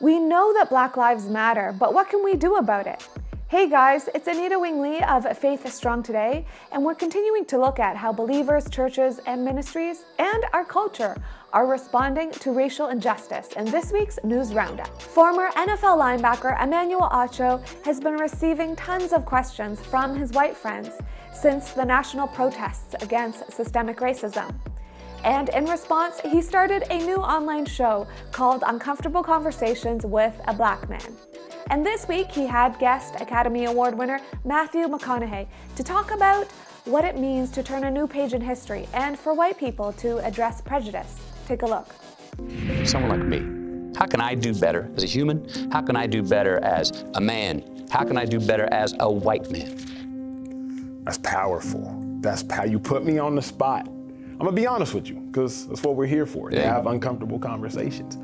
We know that Black Lives Matter, but what can we do about it? Hey guys, it's Anita Wingley of Faith Strong Today, and we're continuing to look at how believers, churches, and ministries, and our culture are responding to racial injustice in this week's News Roundup. Former NFL linebacker Emmanuel Acho has been receiving tons of questions from his white friends since the national protests against systemic racism. And in response, he started a new online show called Uncomfortable Conversations with a Black Man. And this week, he had guest Academy Award winner Matthew McConaughey to talk about what it means to turn a new page in history and for white people to address prejudice. Take a look. Someone like me, how can I do better as a human? How can I do better as a man? How can I do better as a white man? That's powerful. You put me on the spot. I'm gonna be honest with you, because that's what we're here for, to have uncomfortable conversations.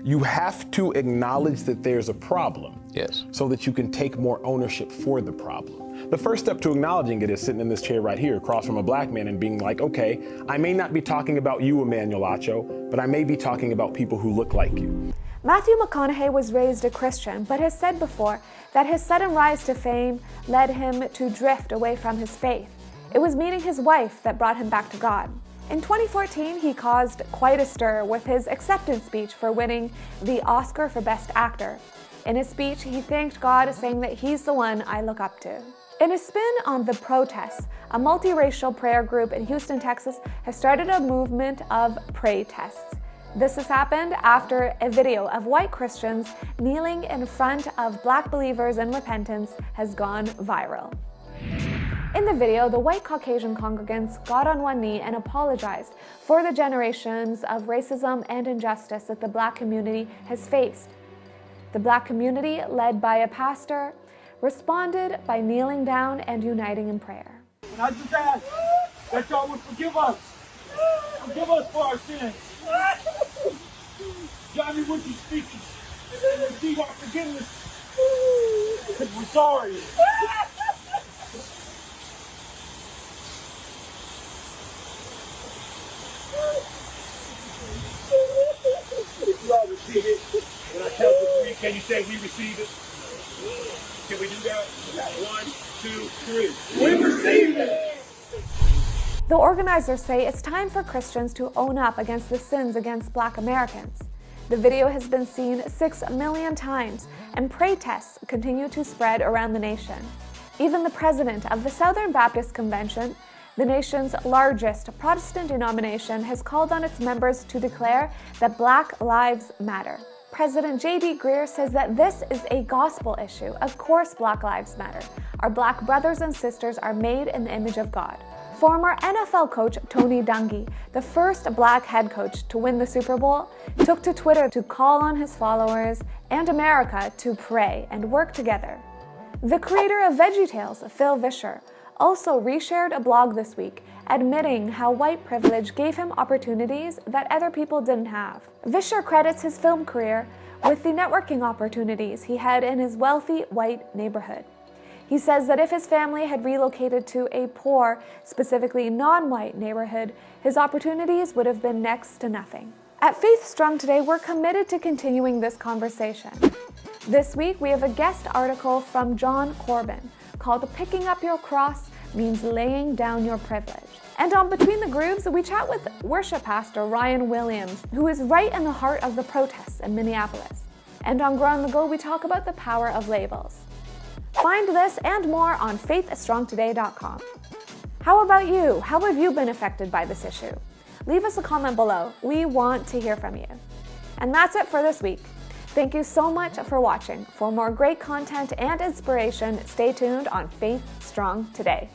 You have to acknowledge that there's a problem, yes, so that you can take more ownership for the problem. The first step to acknowledging it is sitting in this chair right here across from a black man and being like, okay, I may not be talking about you, Emmanuel Acho, but I may be talking about people who look like you. Matthew McConaughey was raised a Christian, but has said before that his sudden rise to fame led him to drift away from his faith. It was meeting his wife that brought him back to God. In 2014, he caused quite a stir with his acceptance speech for winning the Oscar for Best Actor. In his speech, he thanked God, saying that he's the one I look up to. In a spin on the protests, a multiracial prayer group in Houston, Texas, has started a movement of pray tests. This has happened after a video of white Christians kneeling in front of Black believers in repentance has gone viral. In the video, the white Caucasian congregants got on one knee and apologized for the generations of racism and injustice that the Black community has faced. The Black community, led by a pastor, responded by kneeling down and uniting in prayer. And I just ask that y'all would forgive us. Forgive us for our sins. Johnny, would you speak and receive our forgiveness? Because we're sorry. If you all receive it, when I count to 3, can you say we receive it? Can we do that? 1, 2, 3. We receive it! The organizers say it's time for Christians to own up against the sins against Black Americans. The video has been seen 6 million times, and pray tests continue to spread around the nation. Even the president of the Southern Baptist Convention, the nation's largest Protestant denomination, has called on its members to declare that Black Lives Matter. President J.D. Greear says that this is a gospel issue. Of course, Black Lives Matter. Our Black brothers and sisters are made in the image of God. Former NFL coach Tony Dungy, the first Black head coach to win the Super Bowl, took to Twitter to call on his followers and America to pray and work together. The creator of VeggieTales, Phil Vischer, also reshared a blog this week, admitting how white privilege gave him opportunities that other people didn't have. Vischer credits his film career with the networking opportunities he had in his wealthy white neighborhood. He says that if his family had relocated to a poor, specifically non-white neighborhood, his opportunities would have been next to nothing. At Faith Strong Today, we're committed to continuing this conversation. This week, we have a guest article from John Corbin called Picking Up Your Cross Means Laying Down Your Privilege. And on Between the Grooves, we chat with worship pastor Ryan Williams, who is right in the heart of the protests in Minneapolis. And on Grow on the Go, we talk about the power of labels. Find this and more on faithstrongtoday.com. How about you? How have you been affected by this issue? Leave us a comment below. We want to hear from you. And that's it for this week. Thank you so much for watching. For more great content and inspiration, stay tuned on Faith Strong Today.